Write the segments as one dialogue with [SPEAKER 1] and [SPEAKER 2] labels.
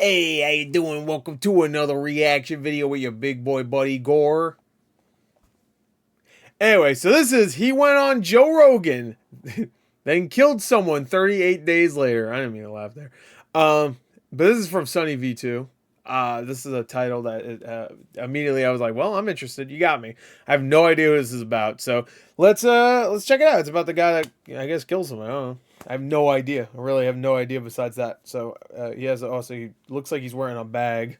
[SPEAKER 1] Hey, how you doing? Welcome to another reaction video with your big boy buddy Gore. Anyway, so he went on Joe Rogan, then killed someone 38 days later. I didn't mean to laugh there. But this is from SunnyV2. This is a title that immediately I was like, well, I'm interested. You got me. I have no idea what this is about. So let's check it out. It's about the guy that I guess kills someone. I don't know. I have no idea. I really have no idea besides that. So he looks like he's wearing a bag.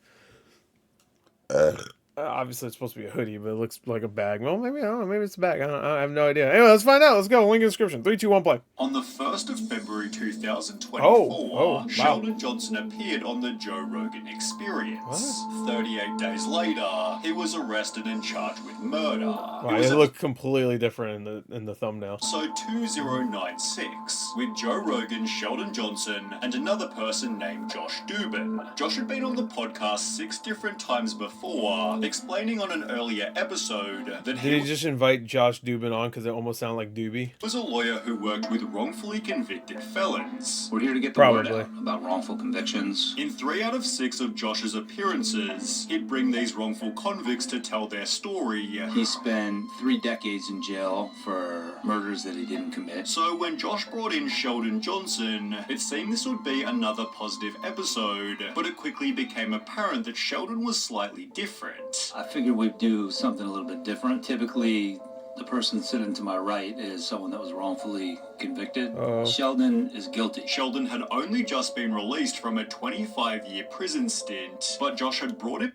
[SPEAKER 1] Obviously, it's supposed to be a hoodie, but it looks like a bag. Well, maybe, I don't know. Maybe it's a bag. I have no idea. Anyway, let's find out. Let's go. Link in the description. 3, 2, 1, play.
[SPEAKER 2] On the 1st of February 2024, Sheldon Johnson appeared on the Joe Rogan Experience. 38 days later, he was arrested and charged with murder.
[SPEAKER 1] Wow, it looked completely different in the thumbnail.
[SPEAKER 2] So 2096, with Joe Rogan, Sheldon Johnson, and another person named Josh Dubin. Josh had been on the podcast 6 different times before, explaining on an earlier episode that
[SPEAKER 1] he just invite Josh Dubin on because it almost sounded like Doobie?
[SPEAKER 2] Was a lawyer who worked with wrongfully convicted felons.
[SPEAKER 3] We're here to get the word out about wrongful convictions.
[SPEAKER 2] In 3 out of 6 of Josh's appearances, he'd bring these wrongful convicts to tell their story.
[SPEAKER 3] He spent 3 decades in jail for murders that he didn't commit.
[SPEAKER 2] So when Josh brought in Sheldon Johnson, it seemed this would be another positive episode, but it quickly became apparent that Sheldon was slightly different.
[SPEAKER 3] I figured we'd do something a little bit different. Typically, the person sitting to my right is someone that was wrongfully convicted. Sheldon is guilty.
[SPEAKER 2] Sheldon had only just been released from a 25-year prison stint, but Josh had brought it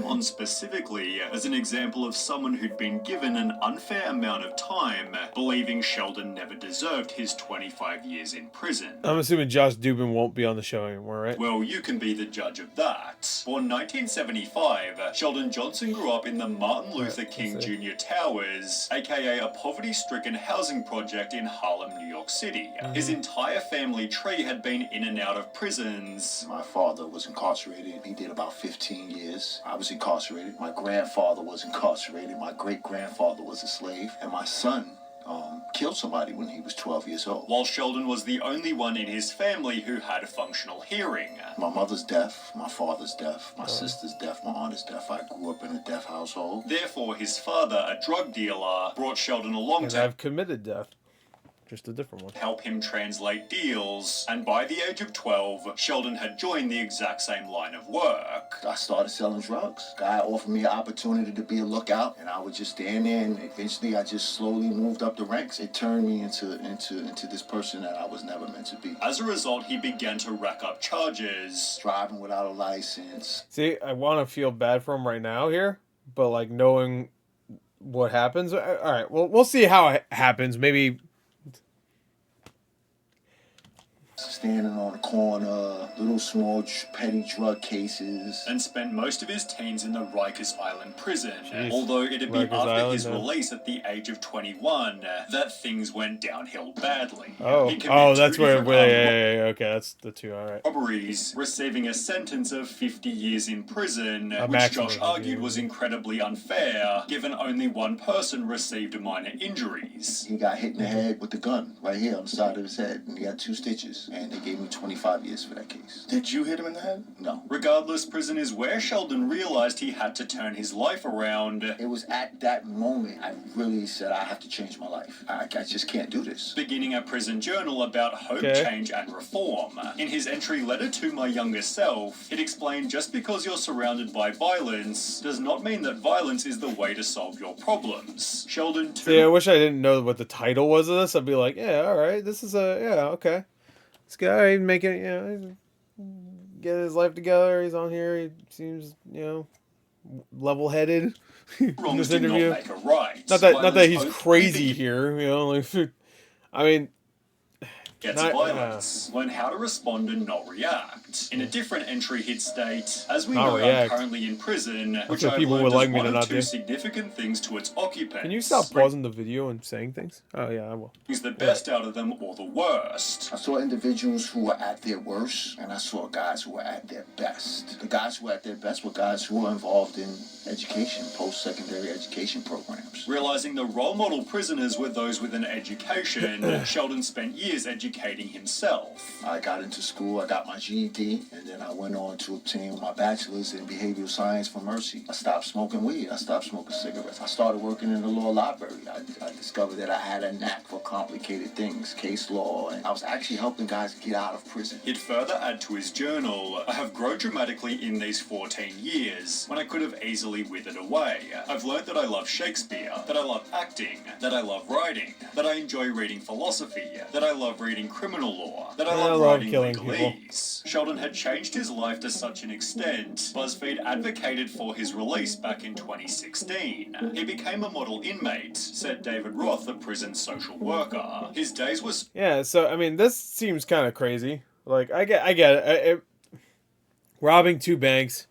[SPEAKER 2] on specifically as an example of someone who'd been given an unfair amount of time, believing Sheldon never deserved his 25 years in prison.
[SPEAKER 1] I'm assuming Josh Dubin won't be on the show anymore, right?
[SPEAKER 2] Well, you can be the judge of that. Born 1975, Sheldon Johnson grew up in the Martin Luther King Jr. Towers, aka a poverty-stricken housing project in Harlem, New York City. His entire family tree had been in and out of prisons.
[SPEAKER 4] My father was incarcerated. He did about 15 years. I was incarcerated. My grandfather was incarcerated. My great-grandfather was a slave. And my son killed somebody when he was 12 years old.
[SPEAKER 2] While Sheldon was the only one in his family who had functional hearing.
[SPEAKER 4] My mother's deaf. My father's deaf. My sister's deaf. My aunt is deaf. I grew up in a deaf household.
[SPEAKER 2] Therefore, his father, a drug dealer, brought Sheldon along
[SPEAKER 1] to have committed death. Just a different one.
[SPEAKER 2] Help him translate deals, and by the age of 12, Sheldon had joined the exact same line of work.
[SPEAKER 4] I started selling drugs. Guy offered me an opportunity to be a lookout, and I would just stand there, and eventually I just slowly moved up the ranks. It turned me into this person that I was never meant to be.
[SPEAKER 2] As a result, he began to rack up charges.
[SPEAKER 4] Driving without a license.
[SPEAKER 1] See, I want to feel bad for him right now here, but like knowing what happens. All right, well, we'll see how it happens. Maybe
[SPEAKER 4] standing on the corner, little small petty drug cases.
[SPEAKER 2] And spent most of his teens in the Rikers Island prison.
[SPEAKER 1] Jeez.
[SPEAKER 2] Although it'd be
[SPEAKER 1] Rikers
[SPEAKER 2] after
[SPEAKER 1] Island,
[SPEAKER 2] his release at the age of 21 that things went downhill badly.
[SPEAKER 1] That's where, okay, that's the 2, all right.
[SPEAKER 2] Robberies, receiving a sentence of 50 years in prison, which Josh argued was incredibly unfair, given only one person received minor injuries.
[SPEAKER 4] He got hit in the head with the gun, right here on the side of his head, and he got 2 stitches. And they gave me 25 years for that case.
[SPEAKER 5] Did you hit him in the head?
[SPEAKER 4] No.
[SPEAKER 2] Regardless, prison is where Sheldon realized he had to turn his life around.
[SPEAKER 4] It was at that moment I really said, I have to change my life. I just can't do this.
[SPEAKER 2] Beginning a prison journal about hope, change, and reform. In his entry letter to my younger self, it explained just because you're surrounded by violence does not mean that violence is the way to solve your problems. Sheldon too.
[SPEAKER 1] Yeah, I wish I didn't know what the title was of this. I'd be like, yeah, all right, this is okay. This guy making, get his life together. He's on here. He seems, level-headed in this interview. Not that he's crazy here, I mean,
[SPEAKER 2] violence. Learn how to respond and not react. In a different entry he'd state, as we know, I'm currently in prison, which I learned is one of 2 significant things to its occupants.
[SPEAKER 1] Can you stop pausing the video and saying things? Oh yeah, I will.
[SPEAKER 2] Is the best out of them or the worst.
[SPEAKER 4] I saw individuals who were at their worst, and I saw guys who were at their best. The guys who were at their best were guys who were involved in education, post-secondary education programs.
[SPEAKER 2] Realizing the role model prisoners were those with an education, Sheldon spent years educating educating himself.
[SPEAKER 4] I got into school, I got my GED, and then I went on to obtain my bachelor's in behavioral science from Mercy. I stopped smoking weed, I stopped smoking cigarettes. I started working in the law library. I discovered that I had a knack for complicated things, case law, and I was actually helping guys get out of prison.
[SPEAKER 2] He'd further add to his journal, I have grown dramatically in these 14 years, when I could have easily withered away. I've learnt that I love Shakespeare, that I love acting, that I love writing, that I enjoy reading philosophy, that I love reading criminal law, that I love writing legalese. Sheldon had changed his life to such an extent, BuzzFeed advocated for his release back in 2016. He became a model inmate, said David Roth, a prison social worker. His days were...
[SPEAKER 1] Yeah, so, I mean, this seems kind of crazy. Like, I get it. Robbing 2 banks,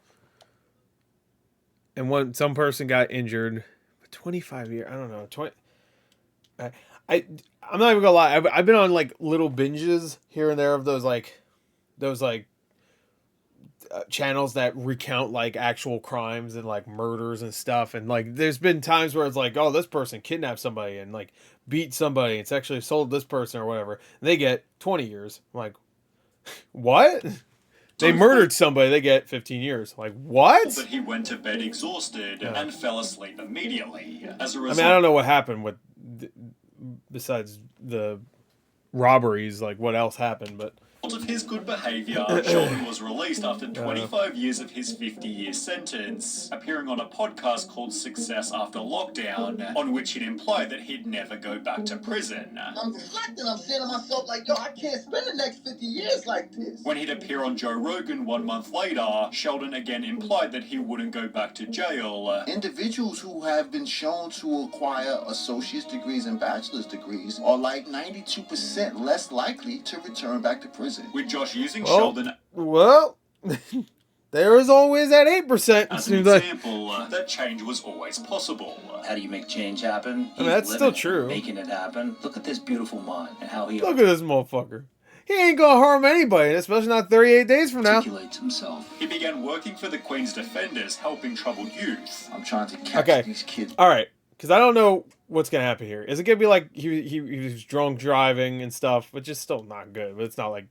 [SPEAKER 1] and some person got injured. 25 years, I don't know, 20... I'm not even gonna lie. I've been on like little binges here and there of those channels that recount like actual crimes and like murders and stuff. And like, there's been times where it's like, oh, this person kidnapped somebody and like beat somebody and sexually assaulted this person or whatever. And they get 20 years. I'm like, what? They murdered somebody, they get 15 years. Like, what?
[SPEAKER 2] But he went to bed exhausted and fell asleep immediately. As a result,
[SPEAKER 1] I mean, I don't know what happened with besides the robberies, like what else happened, but
[SPEAKER 2] of his good behaviour, Sheldon was released after 25 years of his 50-year sentence, appearing on a podcast called Success After Lockdown, on which he'd implied that he'd never go back to prison.
[SPEAKER 4] I'm reflecting, I'm saying to myself, like, yo, I can't spend the next 50 years like this.
[SPEAKER 2] When he'd appear on Joe Rogan 1 month later, Sheldon again implied that he wouldn't go back to jail.
[SPEAKER 4] Individuals who have been shown to acquire associate's degrees and bachelor's degrees are like 92% less likely to return back to prison.
[SPEAKER 2] With Josh using Sheldon...
[SPEAKER 1] Well, there is always that 8%.
[SPEAKER 2] As an example, that change was always possible.
[SPEAKER 3] How do you make change happen?
[SPEAKER 1] I mean, that's still true.
[SPEAKER 3] Making it happen. Look at this beautiful mind and how he...
[SPEAKER 1] Look at this motherfucker. He ain't gonna harm anybody, especially not 38 days from now.
[SPEAKER 3] Articulates himself.
[SPEAKER 2] He began working for the Queen's Defenders, helping troubled youth.
[SPEAKER 4] I'm trying to catch these kids.
[SPEAKER 1] All right, because I don't know what's gonna happen here. Is it gonna be like he was drunk driving and stuff, which is still not good, but it's not like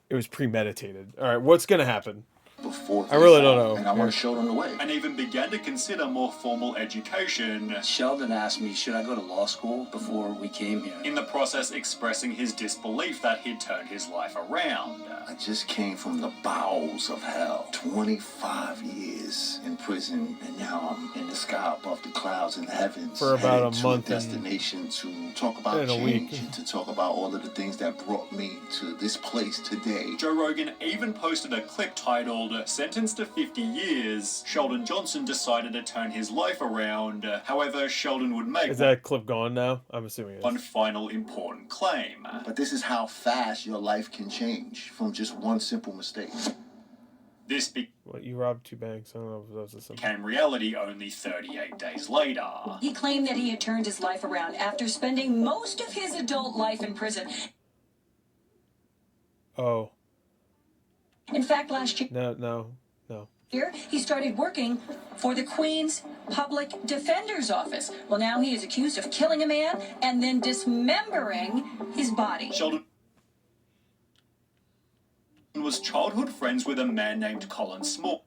[SPEAKER 1] it was premeditated. All right, what's gonna happen? I really don't know.
[SPEAKER 4] And I want to show them the way.
[SPEAKER 2] And even began to consider more formal education.
[SPEAKER 3] Sheldon asked me, should I go to law school before we came here?
[SPEAKER 2] In the process, expressing his disbelief that he'd turned his life around.
[SPEAKER 4] I just came from the bowels of hell. 25 years in prison, and now I'm in the sky above the clouds in the heavens.
[SPEAKER 1] For about a month.
[SPEAKER 4] Destination to talk about change, and to talk about all of the things that brought me to this place today.
[SPEAKER 2] Joe Rogan even posted a clip titled, "Sentenced to 50 years, Sheldon Johnson decided to turn his life around. However, Sheldon would make..."
[SPEAKER 1] Is that clip gone now? I'm assuming it is.
[SPEAKER 2] One final important claim.
[SPEAKER 4] But this is how fast your life can change from just one simple mistake.
[SPEAKER 2] This
[SPEAKER 1] What, you robbed 2 banks? I don't know if that was a simple...
[SPEAKER 2] became reality only 38 days later.
[SPEAKER 5] He claimed that he had turned his life around after spending most of his adult life in prison.
[SPEAKER 1] Oh.
[SPEAKER 5] In fact, last year...
[SPEAKER 1] No.
[SPEAKER 5] Here, he started working for the Queen's Public Defender's Office. Well, now he is accused of killing a man and then dismembering his body.
[SPEAKER 2] Sheldon was childhood friends with a man named Colin Small,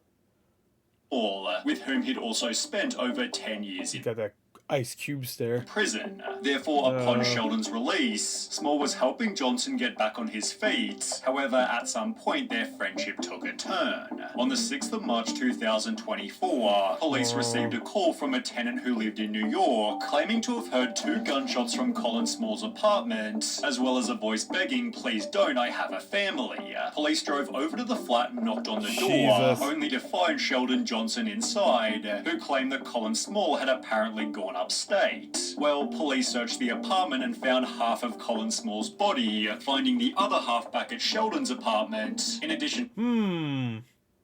[SPEAKER 2] with whom he'd also spent over 10 years in
[SPEAKER 1] got that ice cube stare.
[SPEAKER 2] prison. Therefore, upon Sheldon's release, Small was helping Johnson get back on his feet. However, at some point, their friendship took a turn. On the 6th of March 2024, police received a call from a tenant who lived in New York, claiming to have heard 2 gunshots from Colin Small's apartment, as well as a voice begging, "Please don't, I have a family." Police drove over to the flat and knocked on the door, only to find Sheldon Johnson inside, who claimed that Colin Small had apparently gone upstate. Well, police searched the apartment and found half of Colin Small's body, finding the other half back at Sheldon's apartment. In addition...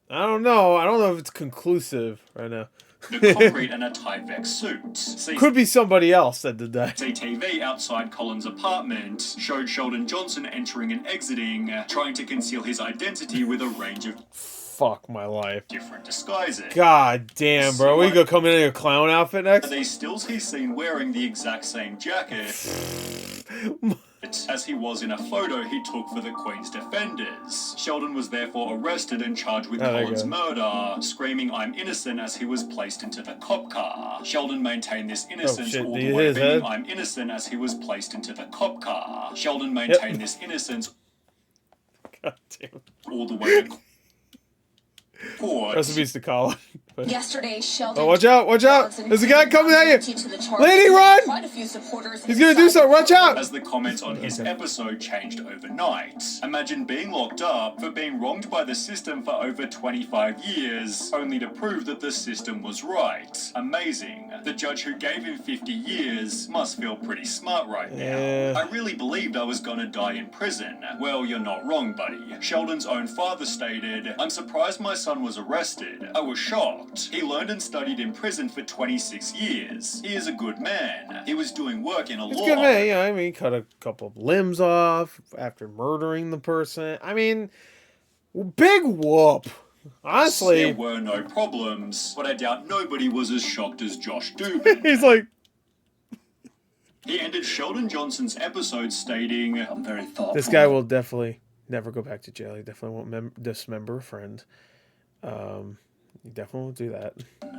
[SPEAKER 1] I don't know. I don't know if it's conclusive right now.
[SPEAKER 2] The concrete and a Tyvek suit.
[SPEAKER 1] Could be somebody else that did that.
[SPEAKER 2] CCTV outside Colin's apartment showed Sheldon Johnson entering and exiting, trying to conceal his identity with a range of...
[SPEAKER 1] Fuck my life.
[SPEAKER 2] Different disguises.
[SPEAKER 1] God damn, bro. We go come in a clown outfit next?
[SPEAKER 2] These stills he's seen wearing the exact same jacket as he was in a photo he took for the Queen's defenders. Sheldon was therefore arrested and charged with Colin's murder, screaming "I'm innocent" as he was placed into the cop car. Sheldon maintained this innocence all the way, being "I'm innocent" as he was placed into the cop car. Sheldon maintained this innocence all the way to court.
[SPEAKER 1] Recipes to Colin.
[SPEAKER 5] Yesterday, Sheldon.
[SPEAKER 1] Oh, watch out! Watch out! There's a guy coming at you! Lady, run! He's gonna do something. Watch out!
[SPEAKER 2] As the comments on his episode changed overnight. Imagine being locked up for being wronged by the system for over 25 years, only to prove that the system was right. Amazing. The judge who gave him 50 years must feel pretty smart right now. I really believed I was gonna die in prison. Well, you're not wrong, buddy. Sheldon's own father stated, "I'm surprised my son was arrested. I was shocked. He learned and studied in prison for 26 years. He is a good man. He was doing work in a law."
[SPEAKER 1] Good man, yeah. I mean, he cut a couple of limbs off after murdering the person. I mean, big whoop. Honestly,
[SPEAKER 2] there were no problems, but I doubt nobody was as shocked as Josh Dubin.
[SPEAKER 1] He's like,
[SPEAKER 2] he ended Sheldon Johnson's episode stating,
[SPEAKER 3] "I'm very thoughtful.
[SPEAKER 1] This guy will definitely never go back to jail. He definitely won't dismember a friend. He definitely won't do that.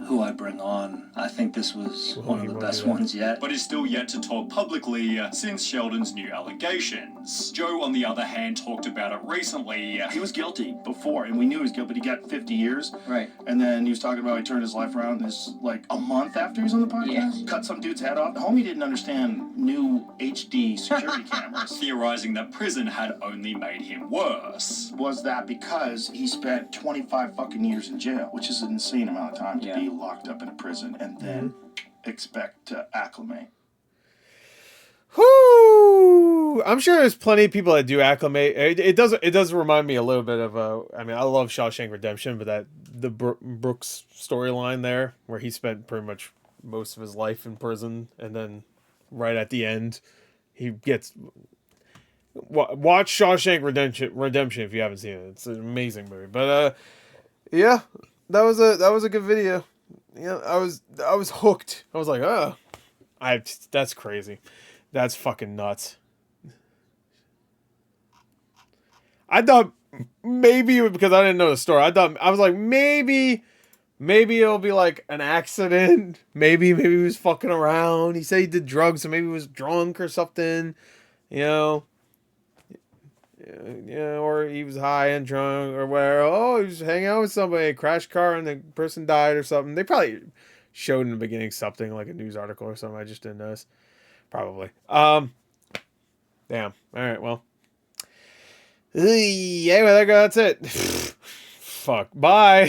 [SPEAKER 3] Who I bring on, I think this was one of the best ones yet."
[SPEAKER 2] But is still yet to talk publicly since Sheldon's new allegations. Joe, on the other hand, talked about it recently.
[SPEAKER 6] He was guilty before, and we knew he was guilty, but he got 50 years.
[SPEAKER 3] Right.
[SPEAKER 6] And then he was talking about he turned his life around this, like, a month after he was on the podcast. Cut some dude's head off. Homie didn't understand new HD security cameras.
[SPEAKER 2] Theorizing that prison had only made him worse.
[SPEAKER 6] Was that because he spent 25 fucking years in jail, which is an insane amount of time to be locked up in a prison and then expect to acclimate.
[SPEAKER 1] Whoo! I'm sure there's plenty of people that do acclimate. It does remind me a little bit of I mean, I love Shawshank Redemption, but the Brooks storyline there, where he spent pretty much most of his life in prison, and then right at the end, he gets. Watch Shawshank Redemption if you haven't seen it. It's an amazing movie. But yeah, that was a good video. Yeah, I was hooked. I was like, that's crazy. That's fucking nuts. I thought maybe, because I didn't know the story, I was like, maybe it'll be like an accident. Maybe he was fucking around. He said he did drugs, so maybe he was drunk or something. You know. Yeah, or he was high and drunk or whatever. Oh, he was hanging out with somebody, crashed car, and the person died or something. They probably showed in the beginning something like a news article or something. I just didn't notice. Probably. Damn. All right. Well. Anyway, that's it. Fuck. Bye.